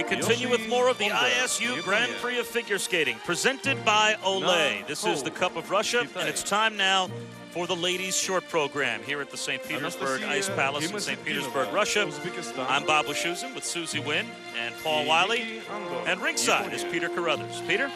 continue with more of the ISU Grand Prix of Figure Skating, presented by Olay. This is the Cup of Russia, and it's time now for the ladies' short program here at the St. Petersburg Ice Palace in St. Petersburg, Russia. I'm Bob Wischusen with Susie Wynn and Paul Wiley, and ringside is Peter Carruthers. Peter?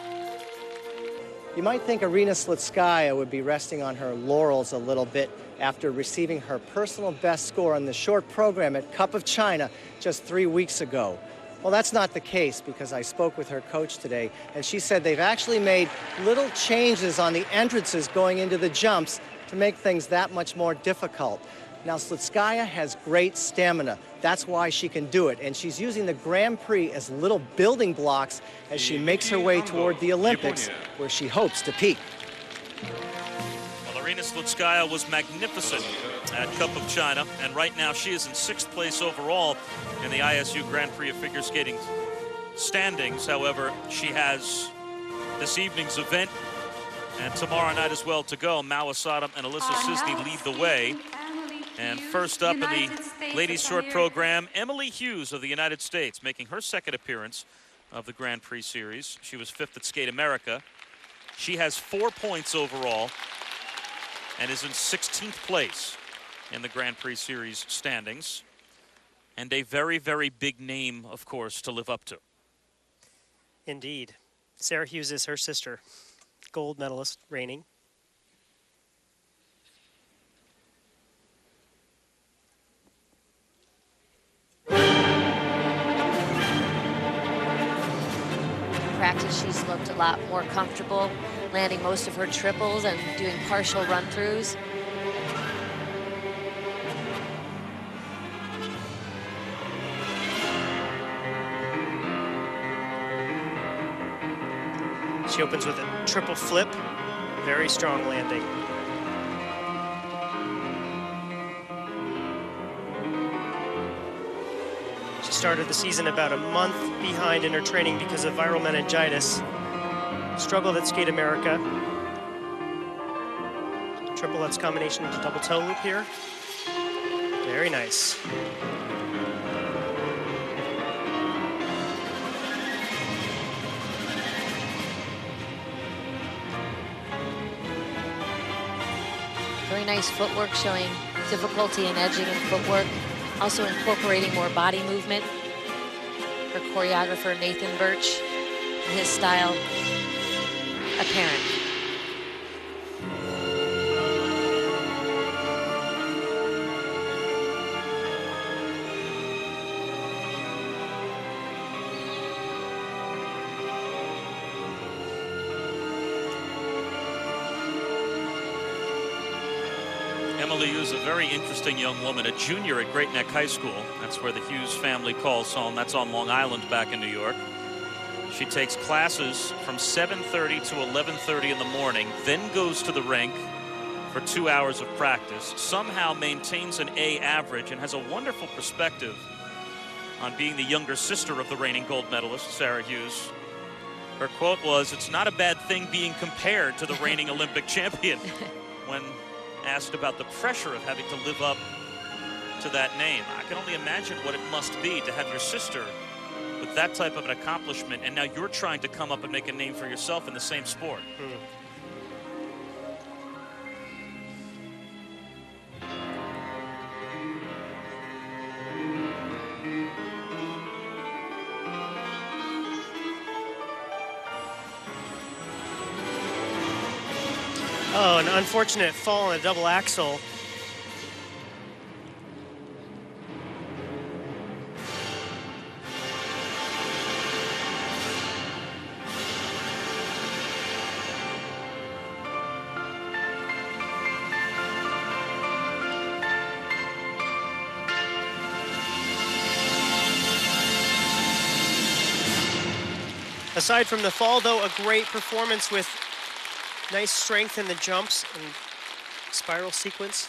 You might think Arina Slutskaya would be resting on her laurels a little bit after receiving her personal best score on the short program at Cup of China just 3 weeks ago. Well, that's not the case, because I spoke with her coach today, and she said they've actually made little changes on the entrances going into the jumps to make things that much more difficult. Now, Slutskaya has great stamina. That's why she can do it, and she's using the Grand Prix as little building blocks as she makes her way toward the Olympics, where she hopes to peak. Well, Arina Slutskaya was magnificent at Cup of China, and right now she is in 6th place overall in the ISU Grand Prix of Figure Skating standings. However, she has this evening's event and tomorrow night as well to go. Mao Asada and Alyssa Cisney lead the way. And first up in the ladies' short program, Emily Hughes of the United States, making her 2nd appearance of the Grand Prix Series. She was 5th at Skate America. She has 4 points overall and is in 16th place in the Grand Prix Series standings. And a very, very big name, of course, to live up to. Indeed. Sarah Hughes is her sister, gold medalist reigning. Practice, she's looked a lot more comfortable, landing most of her triples and doing partial run-throughs. She opens with a triple flip, very strong landing. She started the season about a month behind in her training because of viral meningitis. Struggled at Skate America. Triple Lutz combination into double toe loop here. Very nice. Very nice footwork, showing difficulty in edging and footwork. Also incorporating more body movement. Her choreographer, Nathan Birch, his style apparent. Emily Hughes, a very interesting young woman, a junior at Great Neck High School. That's where the Hughes family calls home. That's on Long Island back in New York. She takes classes from 7:30 to 11:30 in the morning, then goes to the rink for 2 hours of practice, somehow maintains an A average, and has a wonderful perspective on being the younger sister of the reigning gold medalist, Sarah Hughes. Her quote was, "It's not a bad thing being compared to the reigning Olympic champion," when asked about the pressure of having to live up to that name. I can only imagine what it must be to have your sister with that type of an accomplishment, and now you're trying to come up and make a name for yourself in the same sport. Oh, an unfortunate fall on a double axel. Aside from the fall, though, a great performance with nice strength in the jumps and spiral sequence.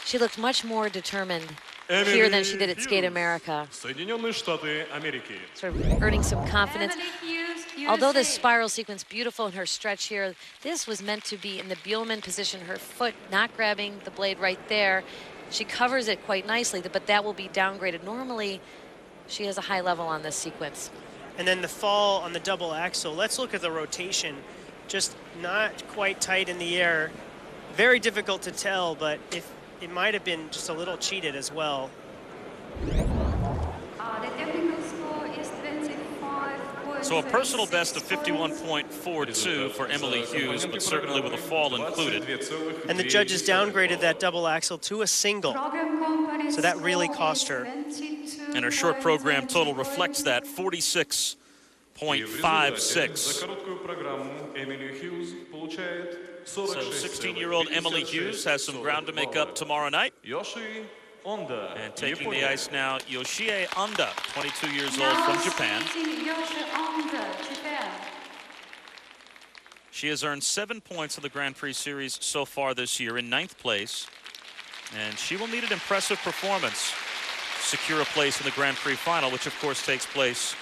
She looked much more determined here than she did at Skate America. Sort of earning some confidence. Although this spiral sequence, beautiful in her stretch here, this was meant to be in the Buellmann position, her foot not grabbing the blade right there. She covers it quite nicely, but that will be downgraded. Normally, She has a high level on this sequence. And then the fall on the double axel. Let's look at the rotation. Just not quite tight in the air. Very difficult to tell, but if it might have been just a little cheated as well. So a personal best of 51.42 for Emily Hughes, but certainly with a fall included. And the judges downgraded that double axel to a single. So that really cost her. And her short program total reflects that, 46.56. So 16-year-old Emily Hughes has some ground to make up tomorrow night. And taking the ice now, Yoshie Onda, 22 years old from Japan. She has earned 7 points in the Grand Prix Series so far this year in 9th place. And she will need an impressive performance to secure a place in the Grand Prix final, which of course takes place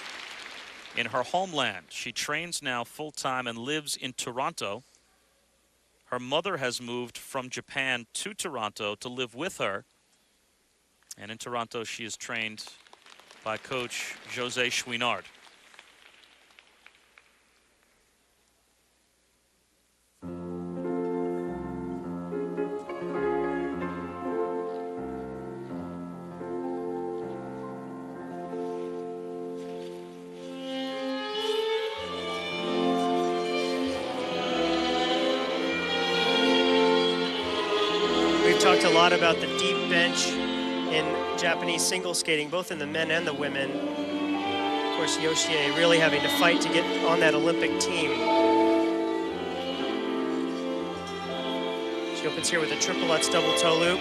in her homeland. She trains now full-time and lives in Toronto. Her mother has moved from Japan to Toronto to live with her. And in Toronto, she is trained by coach Jose Chouinard. We've talked a lot about the deep bench in Japanese single skating, both in the men and the women. Of course, Yoshie really having to fight to get on that Olympic team. She opens here with a triple Lutz double toe loop.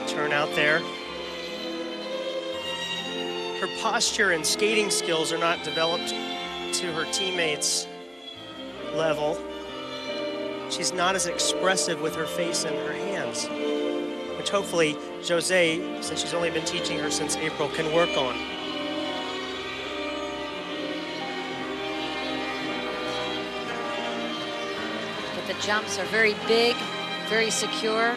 Turn out there. Her posture and skating skills are not developed to her teammates' level. She's not as expressive with her face and her hands, which hopefully Jose, since she's only been teaching her since April, can work on. But the jumps are very big, very secure.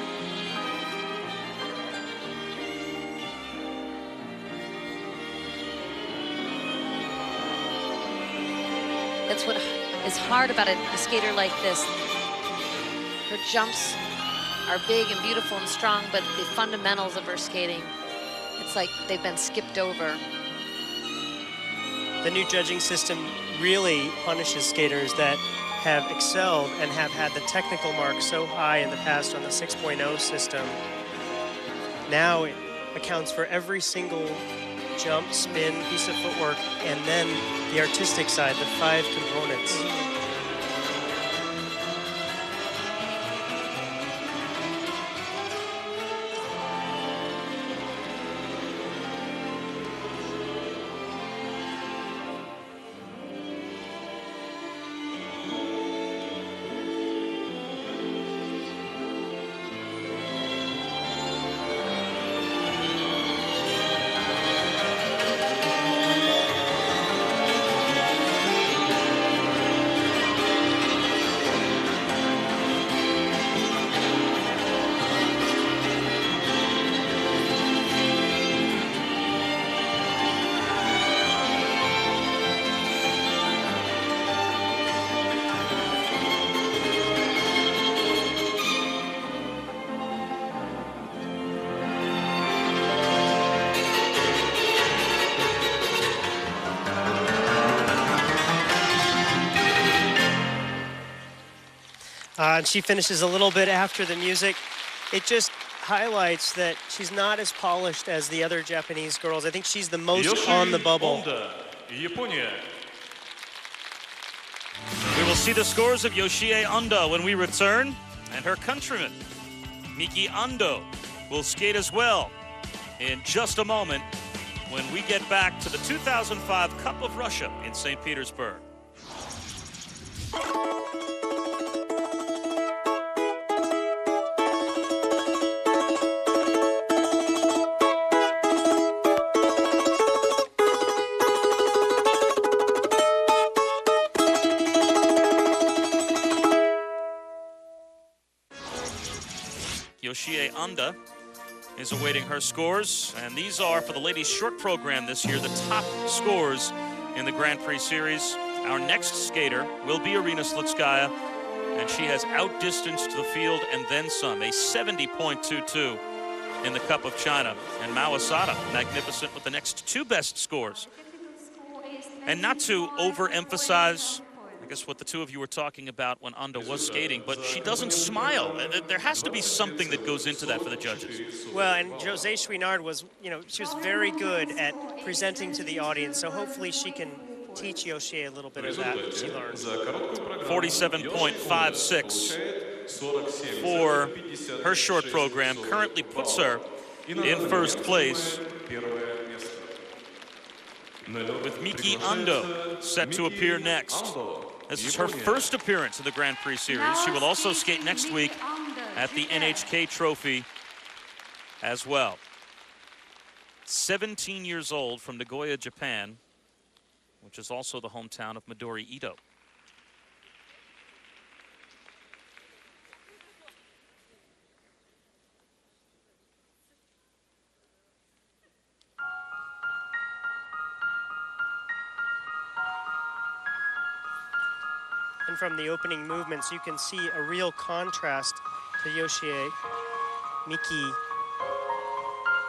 That's what is hard about a skater like this. Her jumps are big and beautiful and strong, but the fundamentals of her skating, it's like they've been skipped over. The new judging system really punishes skaters that have excelled and have had the technical mark so high in the past on the 6.0 system. Now it accounts for every single jump, spin, piece of footwork, and then the artistic side, the 5 components. And she finishes a little bit after the music. It just highlights that she's not as polished as the other Japanese girls. I think she's the most on the bubble. We will see the scores of Yoshie Onda when we return, and her countryman, Miki Ando, will skate as well in just a moment when we get back to the 2005 Cup of Russia in St. Petersburg. Yoshie Anda is awaiting her scores. And these are, for the ladies' short program this year, the top scores in the Grand Prix Series. Our next skater will be Aryna Slutskaya, and she has outdistanced the field and then some, a 70.22 in the Cup of China. And Mao Asada, magnificent with the next two best scores. And not to overemphasize, I guess, what the two of you were talking about when Anda was skating, but she doesn't smile. There has to be something that goes into that for the judges. Well, and José Chouinard was, she was very good at presenting to the audience, so hopefully she can teach Yoshie a little bit of that she learned. 47.56 for her short program currently puts her in first place, with Miki Ando set to appear next. This is her first appearance in the Grand Prix Series. She will also skate next week at the NHK Trophy as well. 17 years old, from Nagoya, Japan, which is also the hometown of Midori Ito. And from the opening movements, you can see a real contrast to Yoshie. Miki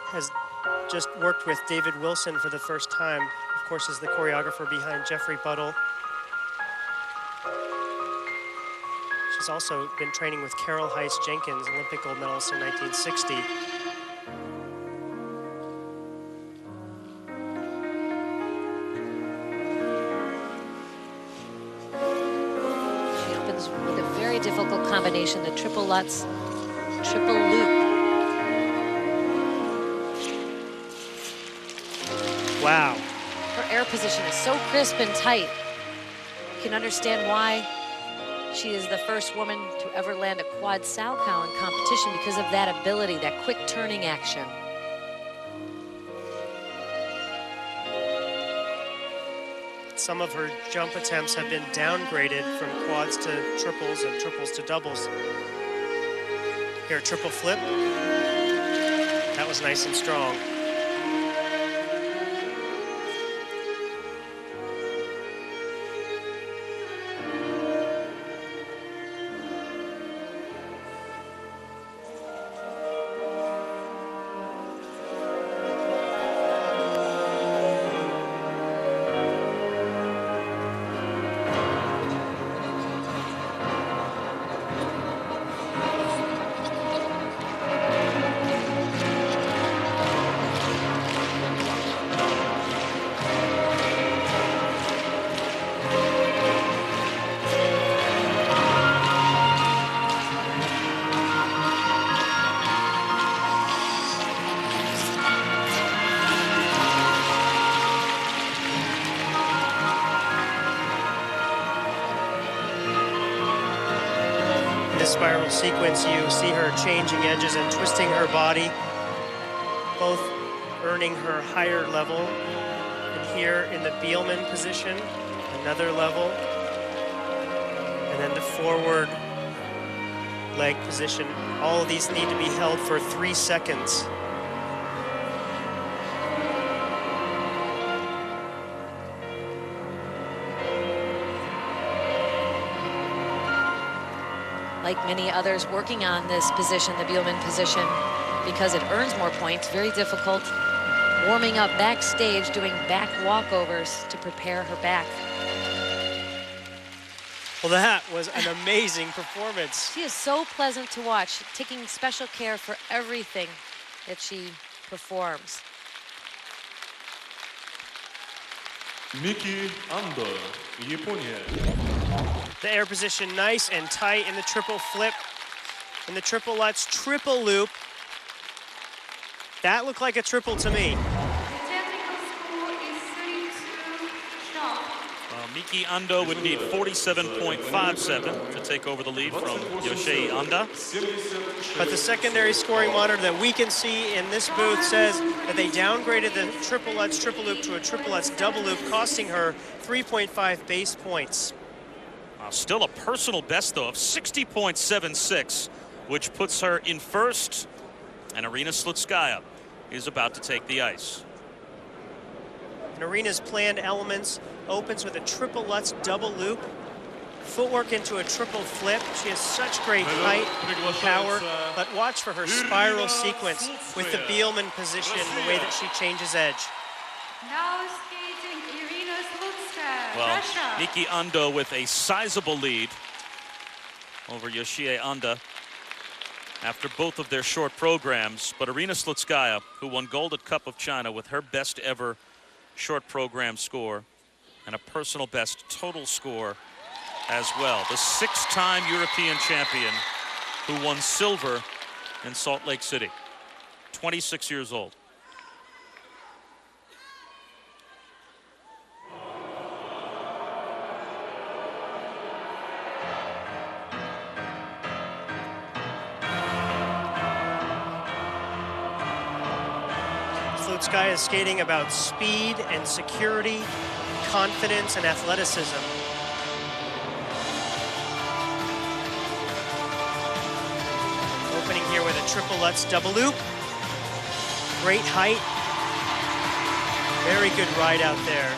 has just worked with David Wilson for the first time. Of course, is the choreographer behind Jeffrey Buttle. She's also been training with Carol Heiss Jenkins, Olympic gold medalist in 1960. With a very difficult combination, the triple Lutz, triple loop. Wow. Her air position is so crisp and tight. You can understand why she is the first woman to ever land a quad Salchow in competition, because of that ability, that quick turning action. Some of her jump attempts have been downgraded from quads to triples and triples to doubles. Here, triple flip. That was nice and strong. Spiral sequence, you see her changing edges and twisting her body, both earning her higher level. And here in the Biellmann position, another level. And then the forward leg position. All of these need to be held for 3 seconds. Like many others working on this position, the Biellmann position, because it earns more points, very difficult. Warming up backstage, doing back walkovers to prepare her back. Well, that was an amazing performance. She is so pleasant to watch, taking special care for everything that she performs. Miki Ando, Japonia. The air position nice and tight in the triple flip. In the triple Lutz, triple loop. That looked like a triple to me. Miki Ando would need 47.57 to take over the lead from Yoshie Anda. But the secondary scoring monitor that we can see in this booth says that they downgraded the triple Lutz triple loop to a triple Lutz double loop, costing her 3.5 base points. Still a personal best, though, of 60.76 which puts her in first, and Aryna Slutskaya is about to take the ice. And Aryna's planned elements opens with a triple Lutz double loop, footwork into a triple flip. She has such great height and power, but watch for her spiral sequence with the Biellmann position, the way that she changes edge. Now skating Aryna Slutskaya, Well, Russia. Miki Ando with a sizable lead over Yoshie Anda after both of their short programs. But Aryna Slutskaya, who won gold at Cup of China with her best ever short program score and a personal best total score as well. The 6-time European champion who won silver in Salt Lake City, 26 years old. Slutskaya is skating about speed and security, confidence and athleticism. Opening here with a triple Lutz double loop. Great height. Very good ride out there.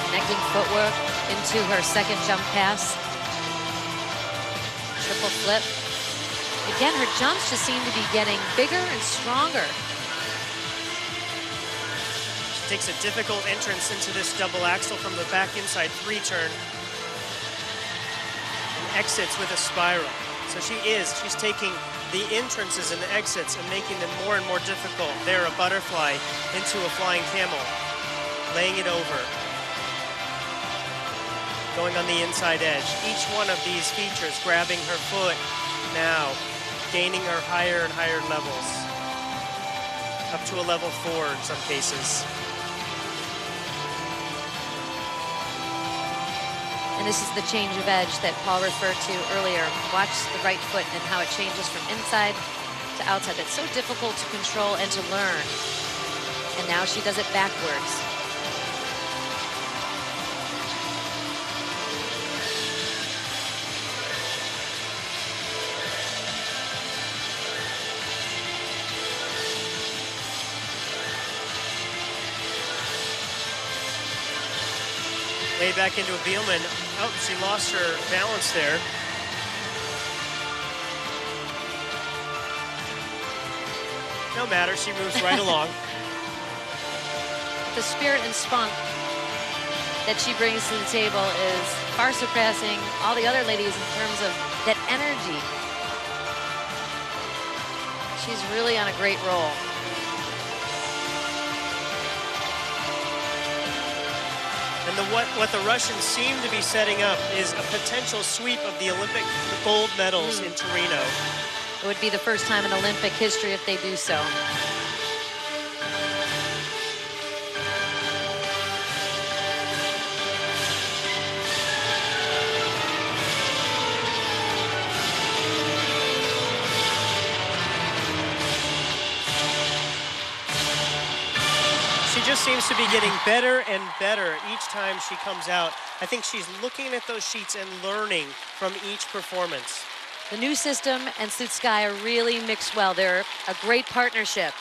Connecting footwork into her second jump pass. Triple flip. Again, her jumps just seem to be getting bigger and stronger. She takes a difficult entrance into this double axel from the back inside 3 turn. And exits with a spiral. So she's taking the entrances and the exits and making them more and more difficult. There, a butterfly into a flying camel. Laying it over. Going on the inside edge. Each one of these features grabbing her foot now, gaining her higher and higher levels. Up to a level 4 in some cases. And this is the change of edge that Paul referred to earlier. Watch the right foot and how it changes from inside to outside. That's so difficult to control and to learn. And now she does it backwards. Way back into a Biellmann. Oh, she lost her balance there. No matter, she moves right along. The spirit and spunk that she brings to the table is far surpassing all the other ladies in terms of that energy. She's really on a great roll. And what the Russians seem to be setting up is a potential sweep of the Olympic gold medals in Torino. It would be the first time in Olympic history if they do so. She just seems to be getting better and better each time she comes out. I think she's looking at those sheets and learning from each performance. The new system and Slutskaya really mix well. They're a great partnership.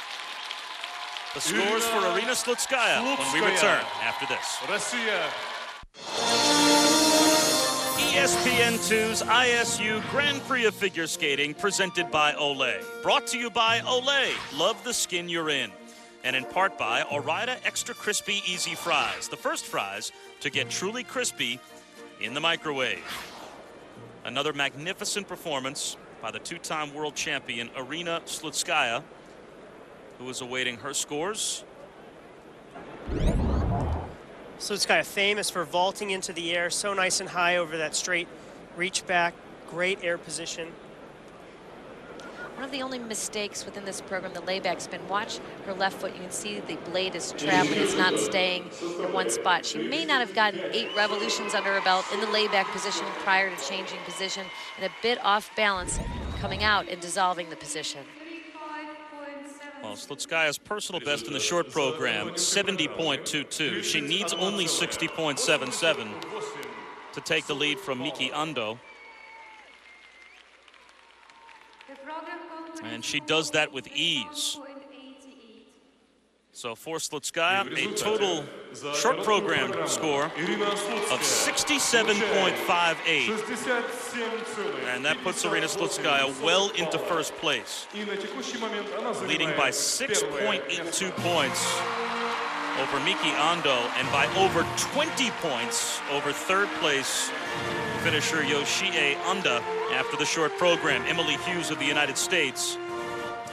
The scores for Aryna Slutskaya when we return after this. Russia. ESPN2's ISU Grand Prix of Figure Skating presented by Olay. Brought to you by Olay. Love the skin you're in. And in part by Ore-Ida Extra Crispy Easy Fries, the first fries to get truly crispy in the microwave. Another magnificent performance by the 2-time world champion Aryna Slutskaya, who is awaiting her scores. Slutskaya famous for vaulting into the air, so nice and high over that straight reach back, great air position. One of the only mistakes within this program, the layback spin. Watch her left foot. You can see the blade is traveling. It's not staying in one spot. She may not have gotten 8 revolutions under her belt in the layback position prior to changing position, and a bit off balance coming out and dissolving the position. Well, Slutskaya's personal best in the short program, 70.22. She needs only 60.77 to take the lead from Miki Ando. And she does that with ease. So for Slutskaya, a total short program score of 67.58. And that puts Aryna Slutskaya well into first place, leading by 6.82 points over Miki Ando and by over 20 points over third place finisher Yoshie Anda after the short program. Emily Hughes of the United States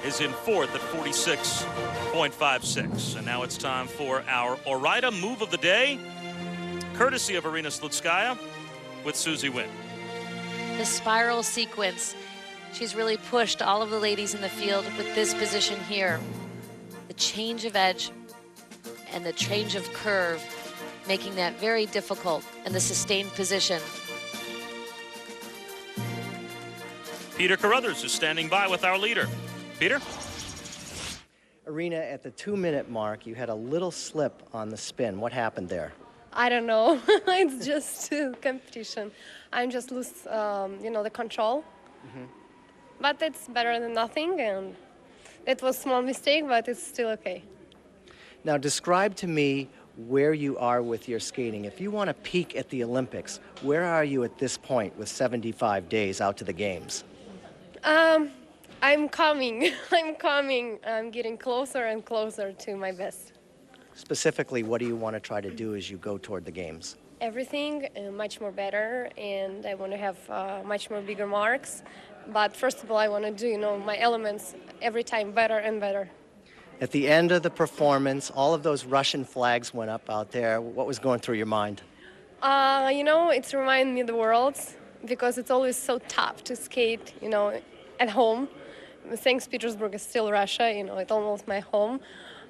is in fourth at 46.56. And now it's time for our Ore-Ida move of the day, courtesy of Aryna Slutskaya with Susie Wynn. The spiral sequence. She's really pushed all of the ladies in the field with this position here. The change of edge and the change of curve, making that very difficult, and the sustained position. Peter Carruthers is standing by with our leader. Peter? Aryna, at the 2-minute mark, you had a little slip on the spin. What happened there? I don't know. It's just competition. I just lose, the control. But it's better than nothing, and it was a small mistake, but it's still okay. Now, describe to me where you are with your skating. If you want to peak at the Olympics, where are you at this point with 75 days out to the games? I'm coming. I'm coming. I'm getting closer and closer to my best. Specifically, what do you want to try to do as you go toward the games? Everything much more better, and I want to have much more bigger marks. But first of all, I want to do, my elements every time better and better. At the end of the performance, all of those Russian flags went up out there. What was going through your mind? It's reminding me of the Worlds, because it's always so tough to skate, at home. St. Petersburg is still Russia, it's almost my home.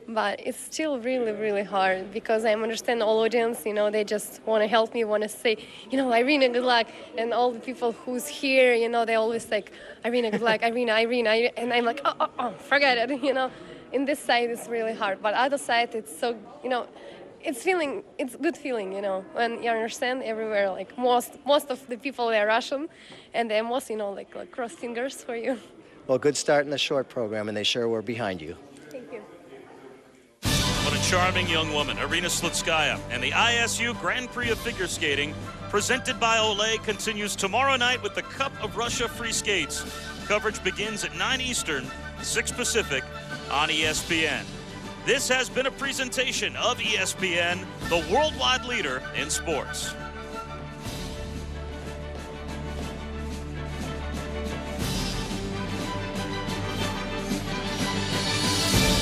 But it's still really, really hard, because I understand all audience, they just want to help me, want to say, Aryna, good luck. And all the people who's here, they always like, Aryna, good luck, Aryna. And I'm like, oh, forget it, In this side, it's really hard. But other side, it's so, it's good feeling, when you understand everywhere, like most of the people, they're Russian, and they're most, like cross fingers for you. Well, good start in the short program, and they sure were behind you. Thank you. What a charming young woman, Aryna Slutskaya. And the ISU Grand Prix of Figure Skating, presented by Olay, continues tomorrow night with the Cup of Russia Free Skates. Coverage begins at 9 Eastern, 6 Pacific on ESPN. This has been a presentation of ESPN, the worldwide leader in sports.